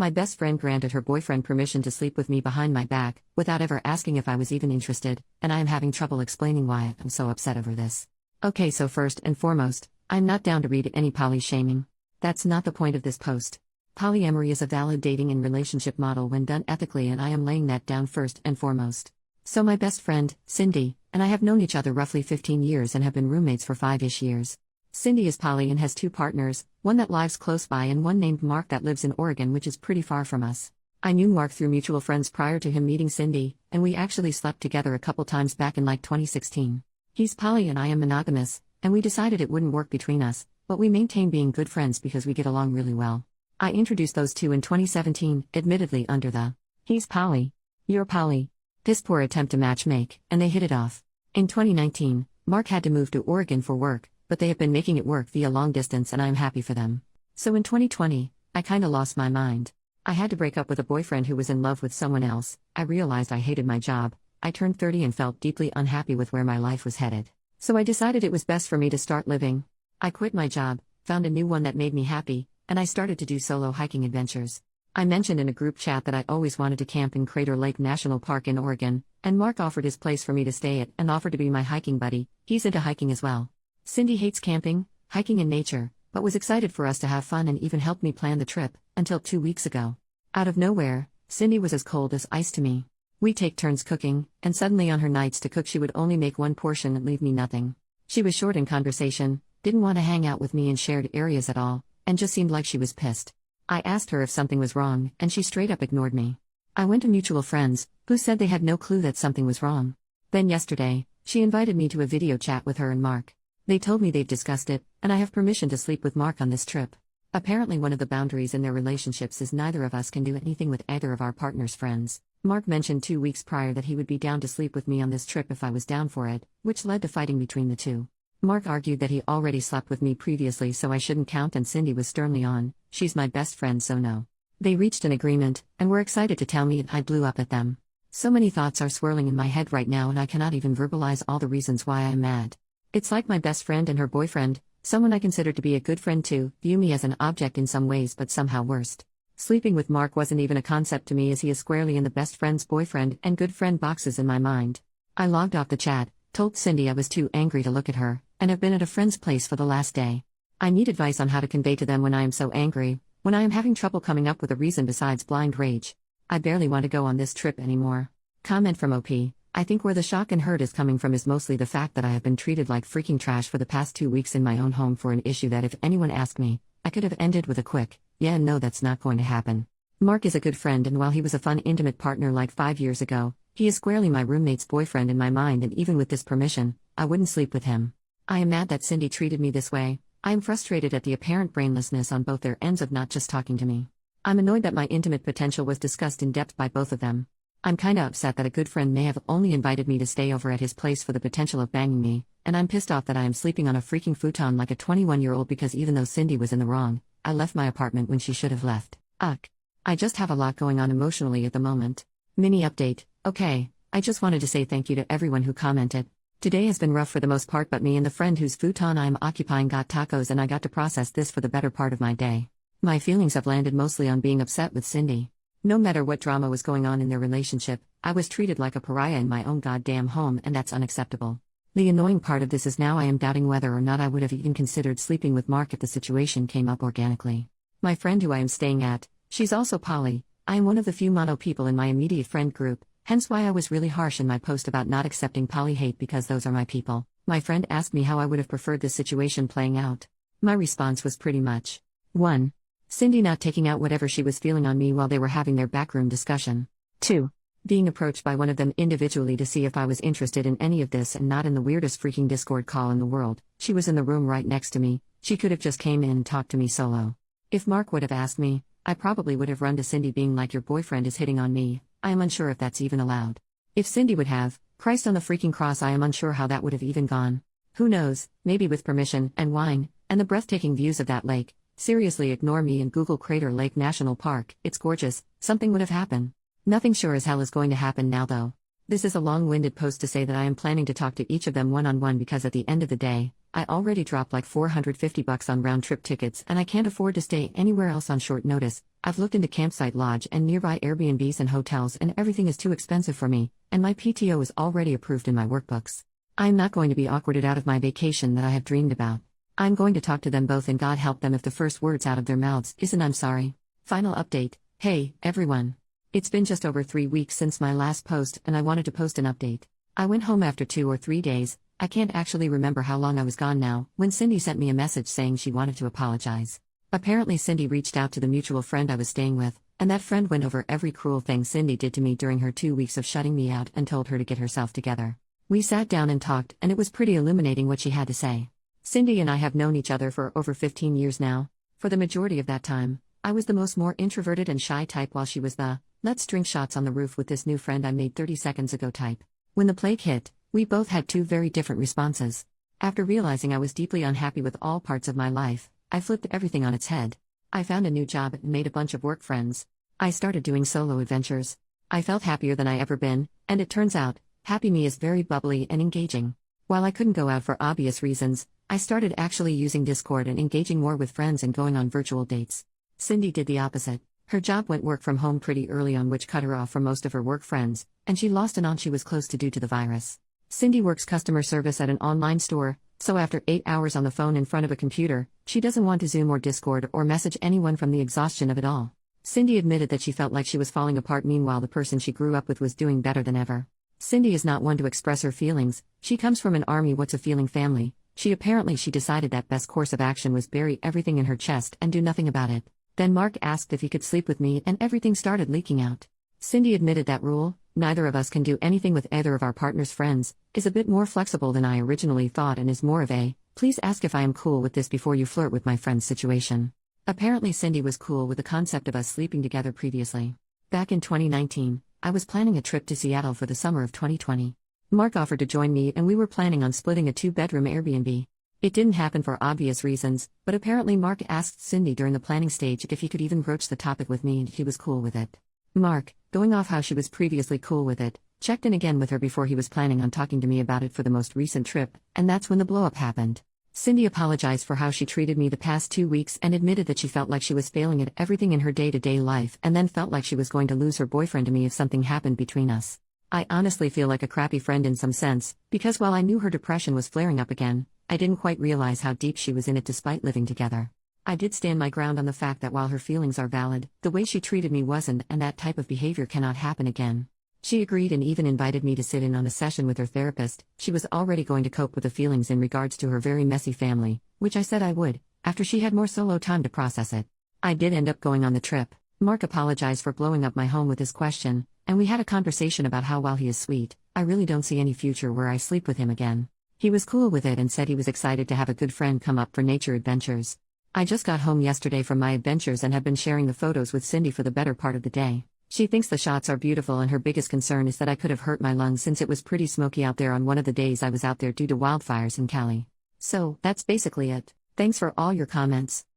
My best friend granted her boyfriend permission to sleep with me behind my back, without ever asking if I was even interested, and I am having trouble explaining why I'm so upset over this. Okay, so first and foremost, I'm not down to read any poly shaming. That's not the point of this post. Polyamory is a valid dating and relationship model when done ethically, and I am laying that down first and foremost. So my best friend, Cindy, and I have known each other roughly 15 years and have been roommates for 5-ish years. Cindy is poly and has 2 partners, one that lives close by and one named Mark that lives in Oregon, which is pretty far from us. I knew Mark through mutual friends prior to him meeting Cindy, and we actually slept together a couple times back in like 2016. He's poly and I am monogamous, and we decided it wouldn't work between us, but we maintain being good friends because we get along really well. I introduced those two in 2017, admittedly under the "he's poly, you're poly" piss poor attempt to matchmake, and they hit it off. In 2019, Mark had to move to Oregon for work, but they have been making it work via long distance and I'm happy for them. So in 2020, I kinda lost my mind. I had to break up with a boyfriend who was in love with someone else. I realized I hated my job. I turned 30 and felt deeply unhappy with where my life was headed. So I decided it was best for me to start living. I quit my job, found a new one that made me happy, and I started to do solo hiking adventures. I mentioned in a group chat that I always wanted to camp in Crater Lake National Park in Oregon, and Mark offered his place for me to stay at and offered to be my hiking buddy. He's into hiking as well. Cindy hates camping, hiking and nature, but was excited for us to have fun and even helped me plan the trip, until 2 weeks ago. Out of nowhere, Cindy was as cold as ice to me. We take turns cooking, and suddenly on her nights to cook she would only make one portion and leave me nothing. She was short in conversation, didn't want to hang out with me in shared areas at all, and just seemed like she was pissed. I asked her if something was wrong, and she straight up ignored me. I went to mutual friends, who said they had no clue that something was wrong. Then yesterday, she invited me to a video chat with her and Mark. They told me they've discussed it, and I have permission to sleep with Mark on this trip. Apparently one of the boundaries in their relationships is neither of us can do anything with either of our partner's friends. Mark mentioned 2 weeks prior that he would be down to sleep with me on this trip if I was down for it, which led to fighting between the two. Mark argued that he already slept with me previously so I shouldn't count, and Cindy was sternly on, "She's my best friend so no." They reached an agreement, and were excited to tell me I blew up at them. So many thoughts are swirling in my head right now and I cannot even verbalize all the reasons why I'm mad. It's like my best friend and her boyfriend, someone I consider to be a good friend too, view me as an object in some ways but somehow worst. Sleeping with Mark wasn't even a concept to me as he is squarely in the best friend's boyfriend and good friend boxes in my mind. I logged off the chat, told Cindy I was too angry to look at her, and have been at a friend's place for the last day. I need advice on how to convey to them when I am so angry, when I am having trouble coming up with a reason besides blind rage. I barely want to go on this trip anymore. Comment from OP. I think where the shock and hurt is coming from is mostly the fact that I have been treated like freaking trash for the past 2 weeks in my own home for an issue that if anyone asked me, I could have ended with a quick, "Yeah, no, that's not going to happen." Mark is a good friend, and while he was a fun intimate partner like 5 years ago, he is squarely my roommate's boyfriend in my mind, and even with this permission, I wouldn't sleep with him. I am mad that Cindy treated me this way. I am frustrated at the apparent brainlessness on both their ends of not just talking to me. I'm annoyed that my intimate potential was discussed in depth by both of them. I'm kinda upset that a good friend may have only invited me to stay over at his place for the potential of banging me, and I'm pissed off that I am sleeping on a freaking futon like a 21-year-old because even though Cindy was in the wrong, I left my apartment when she should have left. Ugh. I just have a lot going on emotionally at the moment. Mini update. Okay, I just wanted to say thank you to everyone who commented. Today has been rough for the most part, but me and the friend whose futon I'm occupying got tacos and I got to process this for the better part of my day. My feelings have landed mostly on being upset with Cindy. No matter what drama was going on in their relationship, I was treated like a pariah in my own goddamn home, and that's unacceptable. The annoying part of this is now I am doubting whether or not I would have even considered sleeping with Mark if the situation came up organically. My friend who I am staying at, she's also poly. I am one of the few mono people in my immediate friend group, hence why I was really harsh in my post about not accepting poly hate because those are my people. My friend asked me how I would have preferred this situation playing out. My response was pretty much 1. Cindy not taking out whatever she was feeling on me while they were having their backroom discussion. 2. Being approached by one of them individually to see if I was interested in any of this and not in the weirdest freaking Discord call in the world. She was in the room right next to me, she could have just came in and talked to me solo. If Mark would have asked me, I probably would have run to Cindy being like, "Your boyfriend is hitting on me." I am unsure if that's even allowed. If Cindy would have, Christ on the freaking cross, I am unsure how that would have even gone. Who knows, maybe with permission, and wine, and the breathtaking views of that lake. Seriously, ignore me and Google Crater Lake National Park, it's gorgeous, something would have happened. Nothing sure as hell is going to happen now though. This is a long-winded post to say that I am planning to talk to each of them one-on-one because at the end of the day, I already dropped like $450 on round-trip tickets and I can't afford to stay anywhere else on short notice, I've looked into campsite lodge and nearby Airbnbs and hotels, and everything is too expensive for me, and my PTO is already approved in my workbooks. I'm not going to be awkwarded out of my vacation that I have dreamed about. I'm going to talk to them both, and God help them if the first words out of their mouths isn't "I'm sorry." Final update. Hey, everyone. It's been just over 3 weeks since my last post, and I wanted to post an update. I went home after 2 or 3 days. I can't actually remember how long I was gone now, when Cindy sent me a message saying she wanted to apologize. Apparently Cindy reached out to the mutual friend I was staying with, and that friend went over every cruel thing Cindy did to me during her 2 weeks of shutting me out and told her to get herself together. We sat down and talked, and it was pretty illuminating what she had to say. Cindy and I have known each other for over 15 years now. For the majority of that time, I was the more introverted and shy type, while she was the "let's drink shots on the roof with this new friend I made 30 seconds ago" type. When the plague hit, we both had 2 very different responses. After realizing I was deeply unhappy with all parts of my life, I flipped everything on its head. I found a new job and made a bunch of work friends. I started doing solo adventures. I felt happier than I ever been, and it turns out, happy me is very bubbly and engaging. While I couldn't go out for obvious reasons, I started actually using Discord and engaging more with friends and going on virtual dates. Cindy did the opposite. Her job went work from home pretty early on, which cut her off from most of her work friends, and she lost an aunt she was close to due to the virus. Cindy works customer service at an online store, so after 8 hours on the phone in front of a computer, she doesn't want to Zoom or Discord or message anyone from the exhaustion of it all. Cindy admitted that she felt like she was falling apart, meanwhile the person she grew up with was doing better than ever. Cindy is not one to express her feelings. She comes from an army what's a feeling family. She decided that best course of action was bury everything in her chest and do nothing about it. Then Mark asked if he could sleep with me, and everything started leaking out. Cindy admitted that rule, "neither of us can do anything with either of our partner's friends," is a bit more flexible than I originally thought, and is more of a "please ask if I am cool with this before you flirt with my friend's" situation. Apparently Cindy was cool with the concept of us sleeping together previously. Back in 2019, I was planning a trip to Seattle for the summer of 2020. Mark offered to join me, and we were planning on splitting a 2-bedroom Airbnb. It didn't happen for obvious reasons, but apparently Mark asked Cindy during the planning stage if he could even broach the topic with me, and he was cool with it. Mark, going off how she was previously cool with it, checked in again with her before he was planning on talking to me about it for the most recent trip, and that's when the blow-up happened. Cindy apologized for how she treated me the past 2 weeks and admitted that she felt like she was failing at everything in her day-to-day life, and then felt like she was going to lose her boyfriend to me if something happened between us. I honestly feel like a crappy friend in some sense, because while I knew her depression was flaring up again, I didn't quite realize how deep she was in it despite living together. I did stand my ground on the fact that while her feelings are valid, the way she treated me wasn't, and that type of behavior cannot happen again. She agreed and even invited me to sit in on a session with her therapist. She was already going to cope with the feelings in regards to her very messy family, which I said I would, after she had more solo time to process it. I did end up going on the trip. Mark apologized for blowing up my home with his question, and we had a conversation about how while he is sweet, I really don't see any future where I sleep with him again. He was cool with it and said he was excited to have a good friend come up for nature adventures. I just got home yesterday from my adventures and have been sharing the photos with Cindy for the better part of the day. She thinks the shots are beautiful, and her biggest concern is that I could have hurt my lungs since it was pretty smoky out there on one of the days I was out there due to wildfires in Cali. So, that's basically it. Thanks for all your comments.